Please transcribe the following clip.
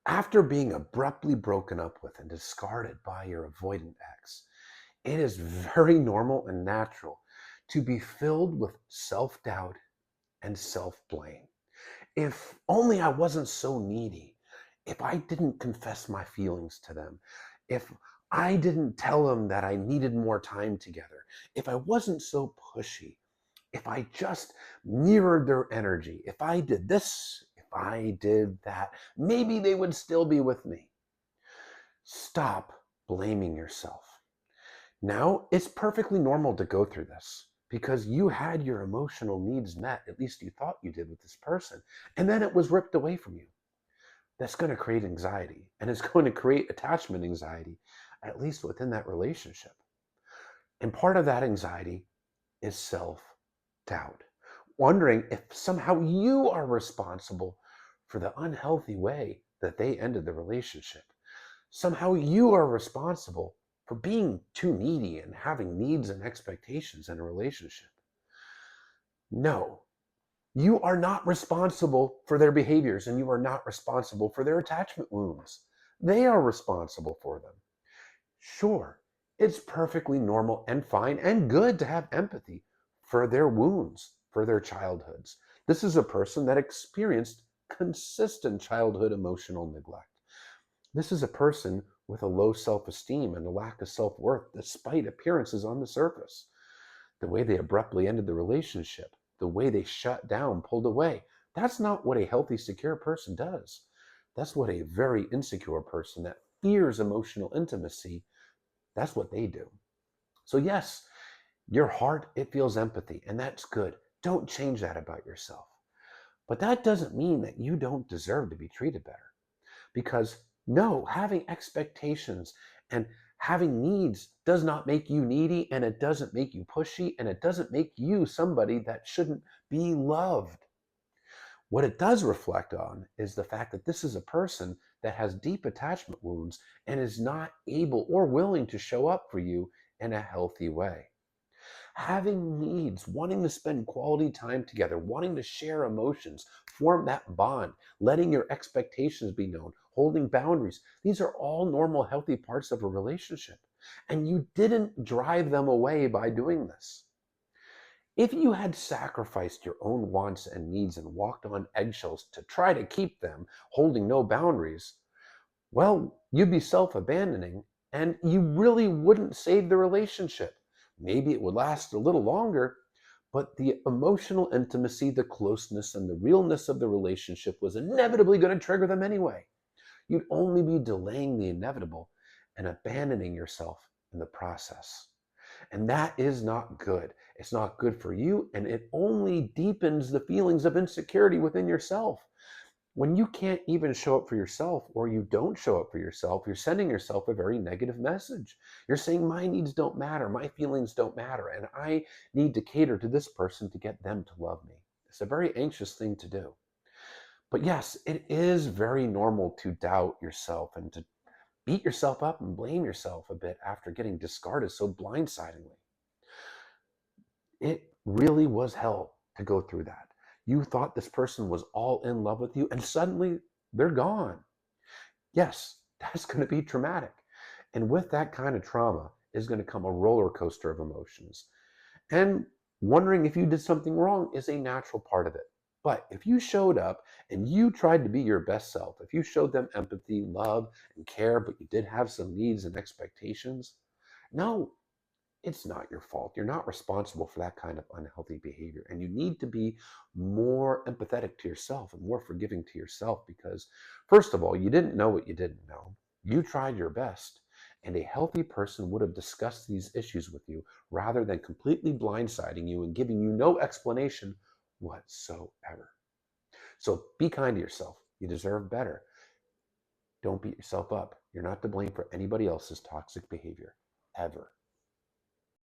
After being abruptly broken up with and discarded by your avoidant ex, it is very normal and natural to be filled with self-doubt and self-blame. If only I wasn't so needy, if I didn't confess my feelings to them, if I didn't tell them that I needed more time together, if I wasn't so pushy, if I just mirrored their energy, if I did this, if I did that, maybe they would still be with me. Stop blaming yourself. Now, it's perfectly normal to go through this because you had your emotional needs met, at least you thought you did with this person, and then it was ripped away from you. That's going to create anxiety, and it's going to create attachment anxiety, at least within that relationship. And part of that anxiety is self-doubt, wondering if somehow you are responsible for the unhealthy way that they ended the relationship. Somehow you are responsible for being too needy and having needs and expectations in a relationship. No, you are not responsible for their behaviors, and you are not responsible for their attachment wounds. They are responsible for them. Sure, it's perfectly normal and fine and good to have empathy for their wounds, for their childhoods. This is a person that experienced consistent childhood emotional neglect. This is a person with a low self-esteem and a lack of self-worth despite appearances on the surface. The way they abruptly ended the relationship, the way they shut down, pulled away, that's not what a healthy, secure person does. That's what a very insecure person that fears emotional intimacy, that's what they do. So yes, your heart, it feels empathy, and that's good. Don't change that about yourself. But that doesn't mean that you don't deserve to be treated better. Because no, having expectations and having needs does not make you needy, and it doesn't make you pushy, and it doesn't make you somebody that shouldn't be loved. What it does reflect on is the fact that this is a person that has deep attachment wounds and is not able or willing to show up for you in a healthy way. Having needs, wanting to spend quality time together, wanting to share emotions, form that bond, letting your expectations be known, holding boundaries. These are all normal, healthy parts of a relationship. And you didn't drive them away by doing this. If you had sacrificed your own wants and needs and walked on eggshells to try to keep them, holding no boundaries, well, you'd be self-abandoning and you really wouldn't save the relationship. Maybe it would last a little longer, but the emotional intimacy, the closeness, and the realness of the relationship was inevitably going to trigger them anyway. You'd only be delaying the inevitable and abandoning yourself in the process. And that is not good. It's not good for you, and it only deepens the feelings of insecurity within yourself. When you can't even show up for yourself, or you don't show up for yourself, you're sending yourself a very negative message. You're saying, my needs don't matter, my feelings don't matter, and I need to cater to this person to get them to love me. It's a very anxious thing to do. But yes, it is very normal to doubt yourself and to beat yourself up and blame yourself a bit after getting discarded so blindsidingly. It really was hell to go through that. You thought this person was all in love with you, and suddenly they're gone. Yes, that's going to be traumatic. And with that kind of trauma is going to come a roller coaster of emotions. And wondering if you did something wrong is a natural part of it. But if you showed up and you tried to be your best self, if you showed them empathy, love, and care, but you did have some needs and expectations, no, it's not your fault. You're not responsible for that kind of unhealthy behavior. And you need to be more empathetic to yourself and more forgiving to yourself because, first of all, you didn't know what you didn't know. You tried your best. And a healthy person would have discussed these issues with you rather than completely blindsiding you and giving you no explanation whatsoever. So be kind to yourself. You deserve better. Don't beat yourself up. You're not to blame for anybody else's toxic behavior, ever.